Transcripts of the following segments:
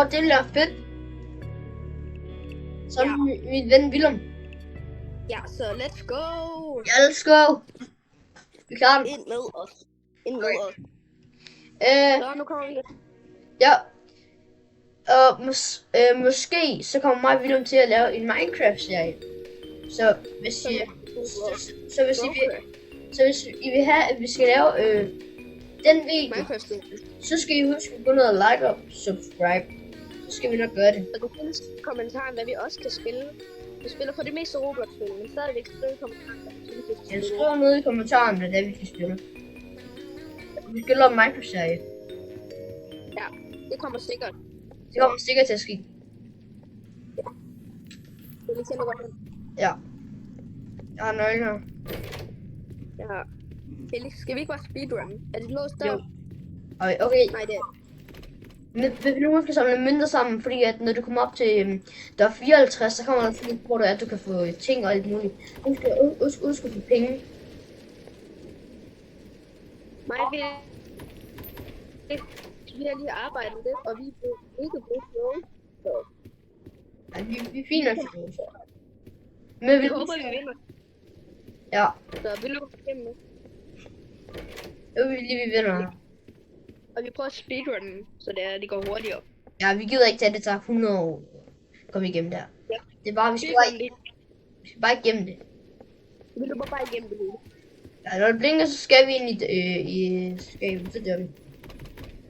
det bliver fedt. Så er min ven Willem. Ja, så let's go. Ja, let's go. Vi klarer den. Ind med os. Så nu kommer vi. Ja. Og måske så kommer mig og Willem til at lave en Minecraft-serie. Så hvis I vil have, at vi skal lave den video, så skal I huske at gå ned og like og subscribe. Så skal vi nok gøre det. Og det findes i kommentaren, hvad vi også kan spille. Vi spiller for det meste Roblox-spil, men stadigvæk skriv i kommentaren. Jeg skriver ned i kommentaren, hvad det er, vi skal spille. Vi skal lave en Minecraft-serie. Ja, det kommer sikkert. Det kommer sikkert til at ske. Ja. Det er lige til at lukke. Ja. Jeg har nøglen her. Ja. Felix, skal vi ikke bare speedrun? Er det låst der? Jo. Okay. Nej, det er. Men vi nu skal samle mønter sammen, fordi at når du kommer op til der er 54, så kommer der sådan, hvor det er, at du kan få ting og alt muligt. Husk at få penge. Mig vi har lige arbejdet lidt, og vi er ikke blevet kloge. Så Ja, vi er fint nok til det. Men vi håber, vi vinder. Ja. Så vi lukker igennem nu. Jeg vil lige, vi vinder. Og vi prøver at speedrunne, så det går hurtigere. Ja, vi gider ikke tage det, tager 100 år. Kom igennem der. Ja. Det er bare, vi skal bare igennem det. Vi løber bare igennem det hele. Ja, når det blinker, så skal vi ind i skabet, så dør vi.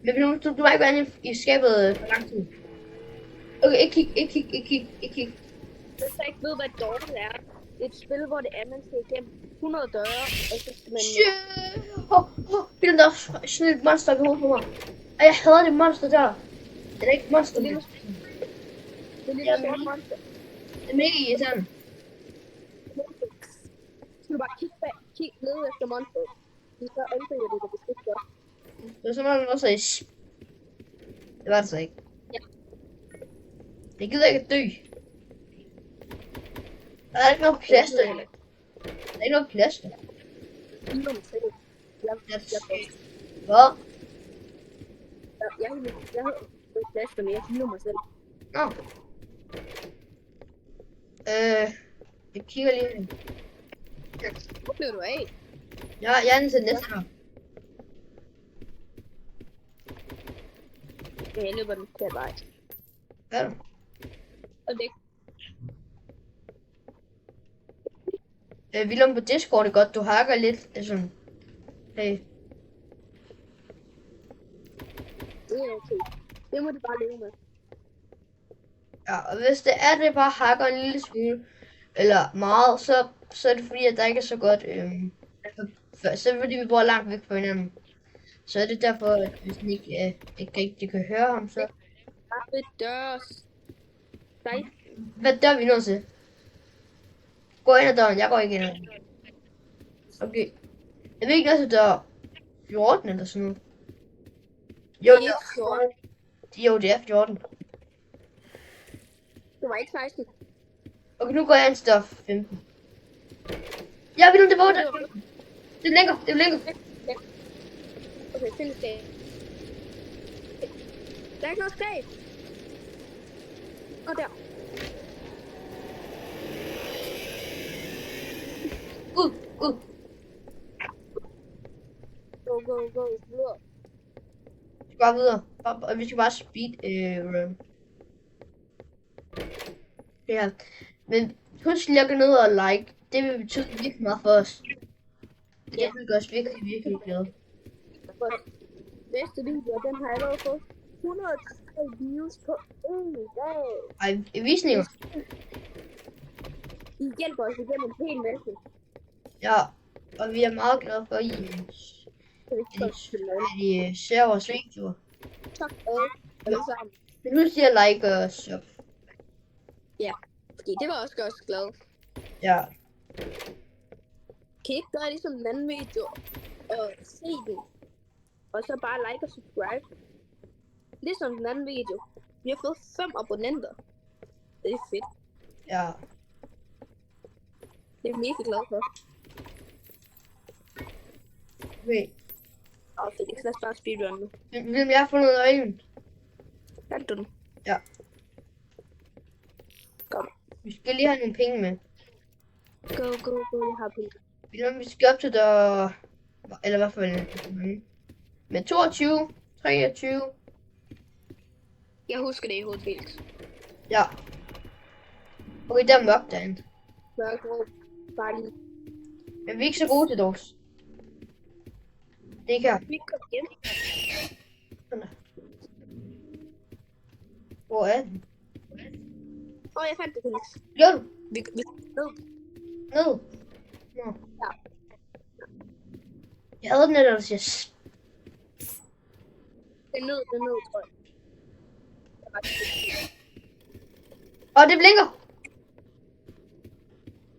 Men du må ikke være inde i skabet for lang tid. Okay, ikke kig. Hvis jeg ikke ved, hvad dårligt er, det er et spil, hvor det er, man skal igennem 100 døre, og så skal man... Bilen, der er sådan et monster i hovedet på mig. Og jeg hader det monster der. Det er ikke monster. Det er lidt et stort monster. Det er mega irriterende. Så du bare kig ned efter monsteret. Så angriber det, hvis det ikke gør. Det var så meget også i... Det var det så ikke. Ja. Jeg gider ikke at dø. Der er ikke noget plaster. Der er ikke noget plaster. Hvad? Jeg har ikke plaster, men jeg healer mig selv. Nå. Jeg kigger lige. Hvor blev du af? Jeg er inde til næste her. Jeg løber den til vej. Hvad er du? Og det Willem på Discord er godt, du hakker lidt. Det er sådan. Hey. Det er okay. Det må du bare leve med. Ja, og hvis det bare hakker en lille smule, eller meget, så er det fordi, at der ikke er så godt, så er det fordi, vi bor langt væk fra hinanden. Så er det derfor, at hvis den ikke rigtig kan høre ham, så... Hvad dørs? Nej. Hvad dør vi nu til? Gå ind ad døren, jeg går ikke ind ad døren. Okay. Jeg ved ikke, at der er 14 eller sådan noget. Jo, det er 14. Jo, det er 14. Det var ikke 16. Okay, nu går jeg ind til dør 15. Jeg vil det på det. Det er længere. Okay, find et sted. Der er ikke noget sted. Og der. Ud. Go. Videre. Vi skal bare videre. Vi skal bare speed run. Ja. Men husk lige at gå ned og like. Det vil betyde virkelig meget for os. Det vil gøre os virkelig glade. Næste video, den har jeg allerede fået 103 views på en dag. Ej, visninger. I hjælper os igennem en hel masse. Ja, og vi er meget glade for, at I ser vores videoer. Tak alle sammen. Men husk lige at like og sub. Ja, fordi det var også godt glad. Ja. Kan I ikke gøre ligesom en anden video og se den? Og så bare like og subscribe. Ligesom den anden video. Vi har fået 5 abonnenter. Det er fedt. Ja. Det er jeg mega glad for. Okay. Og Felix, lad os bare speedrun nu. Vil jeg få noget øjne? Kan du den? Ja. Kom. Vi skal lige have nogle penge med. Go, jeg har penge. Vi skal op til der... Eller hvad for en... Med 22, 23. Jeg husker det i hovedet, Felix. Ja. Okay, der er mørkt derinde. Mørk rum. Bare lige. Men vi er ikke så gode til dårs. Det er ikke her. Vi kom hjem. Hvor er den? Jeg fandt det, Felix. Gjorde du? Vi ned. Ned? Nå. Ja. Jeg havde den, der siger... Det er ned, tror jeg. Det blinker!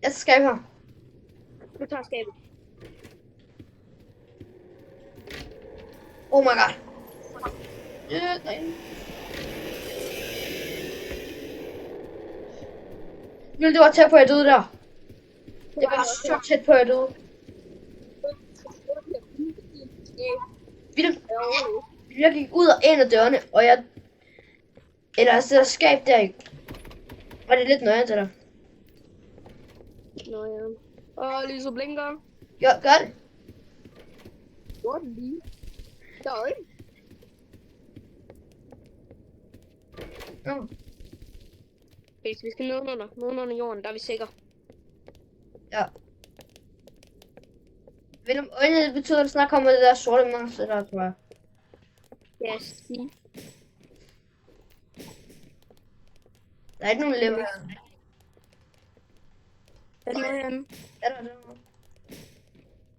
Jeg skal skabe her. Du tager skabet. Oh my god. Nej. Det var tæt på, at jeg døde der. Det var så tæt på, at jeg døde. Jeg gik ud af en af dørene, og jeg... Eller altså, der skab der ikke. Og det er lidt nøjere til dig. Nå ja. Lyset blinker. Gør det. Gjorde den lige. Der er en. Hvis vi skal ned under jorden, der er vi sikre. Ja. Ved du, øjnene betyder, at der snart kommer det der sorte monster der, tror jeg. Ja, sige. Der er ikke nogen lever her. Er der noget herinde? Er der der?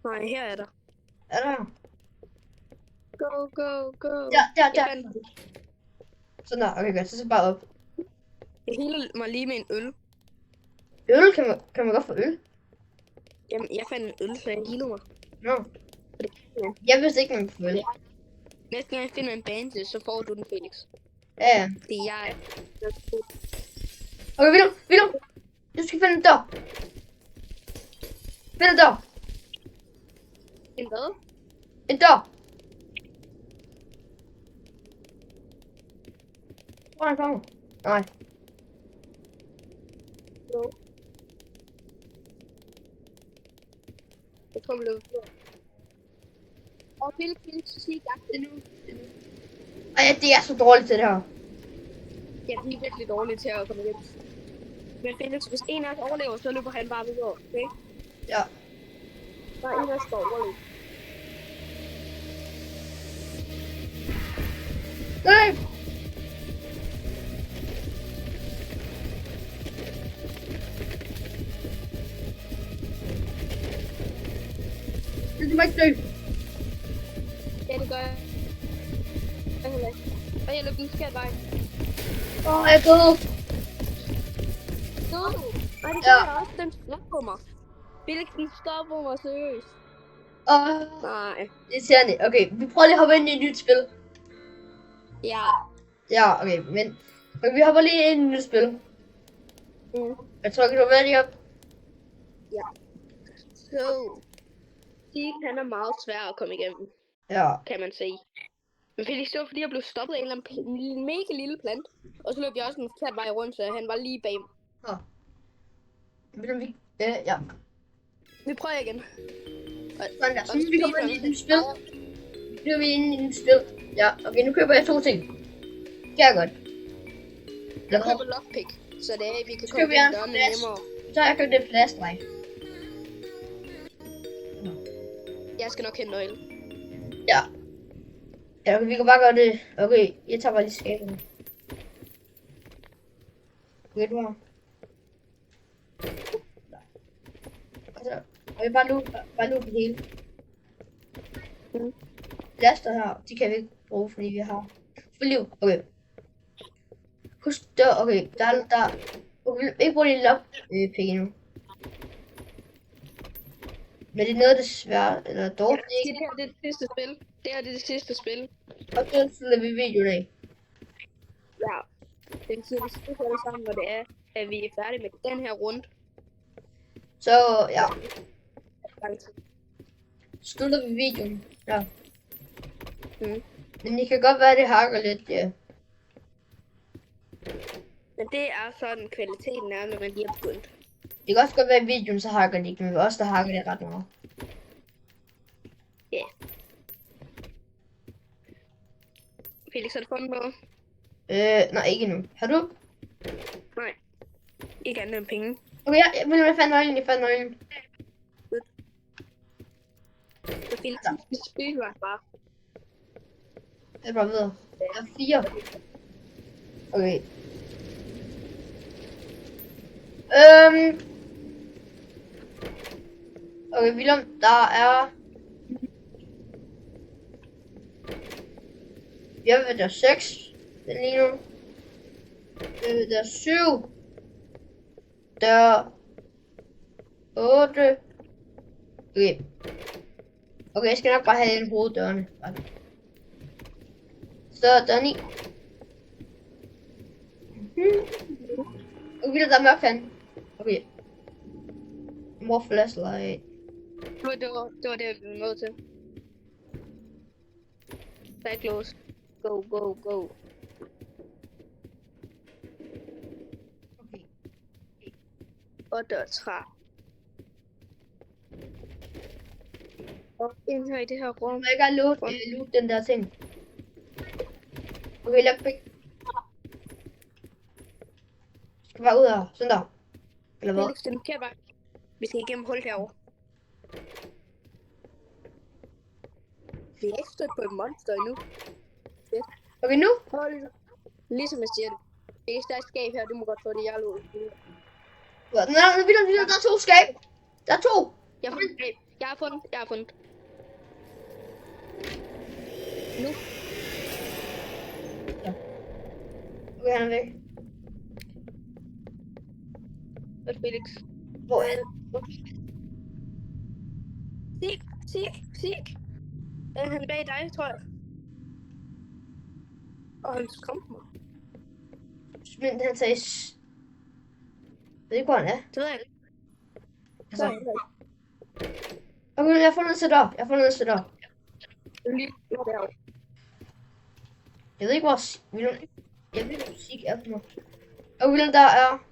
Nej, her er der. Er der? Go. Der. Sådan der, okay godt, så bare op. Jeg healer mig lige med en øl. Øl? Kan man godt få øl? Jamen, jeg fandt en øl, så jeg healer mig. Nå. Jeg vidste ikke, man kunne få øl. Næste gang jeg finder en bane, så får du den, Felix. Ja. Det er jeg. Okay, Willem! Du skal finde en dør. Find en dør. En hvad? En dør. Hvor er han kommet? Nej. Jo. Jeg tror, vi løber på. Felix, sig gang det nu. Ej, det er så dårligt til det her. Ja, det er virkelig dårligt til at komme hjem. Men Felix, hvis en af os overlever, så løber han bare videre, okay? Ja. Der er en af os, der overlever. Nej! Det må ikke dø. Ja, det gør jeg. Jeg heller ikke. Og jeg løber den forkerte vej. Jeg er død. Døde du? Nej, det gør jeg også. Den stopper mig. Felix, den stopper mig seriøst. Nej. Det er irriterende. Okay, vi prøver lige at hoppe ind i et nyt spil. Ja. Ja, okay, men vi hopper lige ind i et nyt spil. Jeg tror ikke, du er med op. Ja. Så. Han er meget svær at komme igennem. Ja. Kan man sige. Men Felix, det var fordi, jeg blev stoppet af en eller anden mega lille plant. Og så løb jeg også en forkert vej rundt, så han var lige bag mig. Ja. Vi prøver igen. Sådan der. Så nu vi hopper ind i et nyt spil. Nu er vi inde i et nyt spil. Ja, okay, nu køber jeg 2 ting. Det er godt. Jeg køber lockpick, så det er, vi kan komme ind dørene nemmere. Så har jeg købt en flashlight. Jeg skal nok hente nøgle. Ja. Ja, okay, vi kan bare gøre det. Okay, jeg tager bare lige skabet. Ved du hvad? Altså, og vi bare lukke det hele. Laster her, de kan vi ikke bruge, fordi vi har liv. Okay. Husk der, okay, der. Okay, vi ikke bruge de lockpick endnu. Men det er noget, der er svært, eller dårligt. Det her det er det sidste spil. Det her det er det sidste spil. Og så slutter vi videoen af. Ja. Det betyder, vi skal holde sammen, hvor det er, at vi er færdige med den her runde. Så, ja. Slutter vi videoen. Ja. Men det kan godt være, det hakker lidt, ja. Men det er sådan kvaliteten er, når man lige er begyndt. Det kan også godt være, at i videoen så hakker det ikke, men også der hakker det ret meget. Ja. Yeah. Felix, har du fundet noget? Nej, ikke endnu. Har du? Nej. Ikke andet end penge. Okay, jeg fandt nøglen. Så Felix, vi spiller bare. Jeg er bare videre. Der er 4. Okay. Okay, Willem, der er... Jeg ved, der er 6. Den lige nu. Der er 7. Der er 8. Okay. Okay, jeg skal nok bare have en hoveddørene. Så der er 9. Okay, der er mørkt herinde. Okay. More flashlight. Det var det, jeg blev nødt til. Der er close. Go. Okay. Og der er træ. Og ind her i det her rum. Må jeg gerne loot den der ting? Okay, lockpick. Skal bare ud her. Sådan der. Eller hvad? Felix, den kan bare. Vi skal igennem hul herovre. Vi er ikke stødt på et monster endnu. Okay, nu? Hold. Ligesom jeg siger det. Felix, der er et skab her, du må godt få det, jeg lå. Nej, der er 2 skab. Der er 2. Jeg har fundet skab. Jeg har fundet. Nu. Ja. Okay, han er væk. Hvad Felix? Hvor er han? Sig. Han er bag dig, tror jeg. Og han kom på mig. Men han sagde... Jeg ved ikke, hvor han er. Det ved jeg ikke. Altså. Okay, jeg har fundet et setup. Lige derovre. Jeg ved ikke, hvor... Jeg ved ikke, hvor musik er for mig. Okay, der er...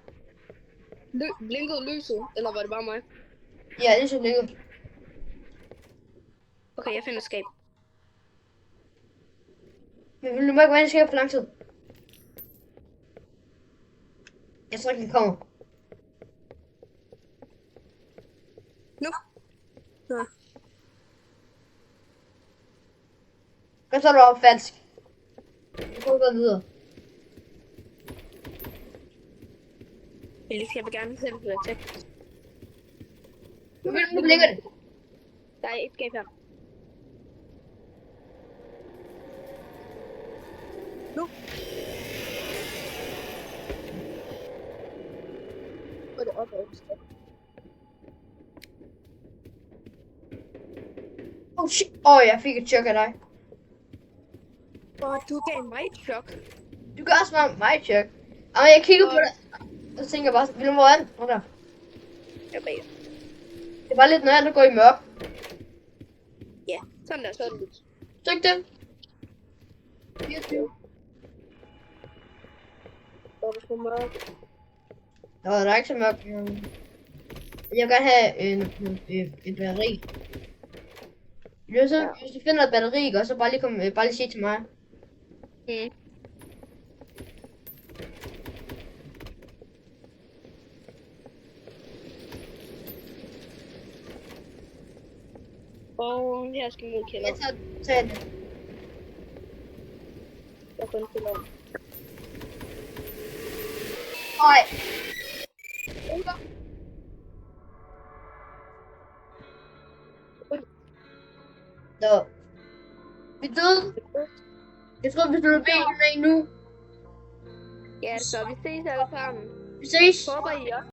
Blinkede lyset, eller var det bare mig? Ja, det er så længe. Okay, jeg finder skab. Men vil du må ikke være i skab for lang tid? Jeg tror ikke, han kommer. Nu. Ja. Hvad så er du op falsk? Du kan gå videre. Felix, jeg vil gerne selv blive tæt. Nu blinker det. Der er et skab her. Nu. Og det er op ad skab. Oh shit. Jeg fik et chok af dig. Og du gav mig et chok. Du gør også mig et chok. Jeg kigger på dig. Og så tænker jeg bare, vil du hvor er den? Hvor der? Jeg bag. Det er bare lidt, når jeg går i mørk. Ja, sådan der, så er det lidt. Tryk det. 24. Og det er for mørkt. Nå, der er ikke så mørkt. Jeg vil gerne have et batteri. Hvis du finder et batteri, og så bare lige sige til mig. Mm. Og her skal mod kælder. Jeg tager det. Jeg har fundet kælder. Nej. Nå. Vi døde. Jeg tror, vi døde ben nu. Ja, så vi ses alle sammen. Vi ses. Håber I også.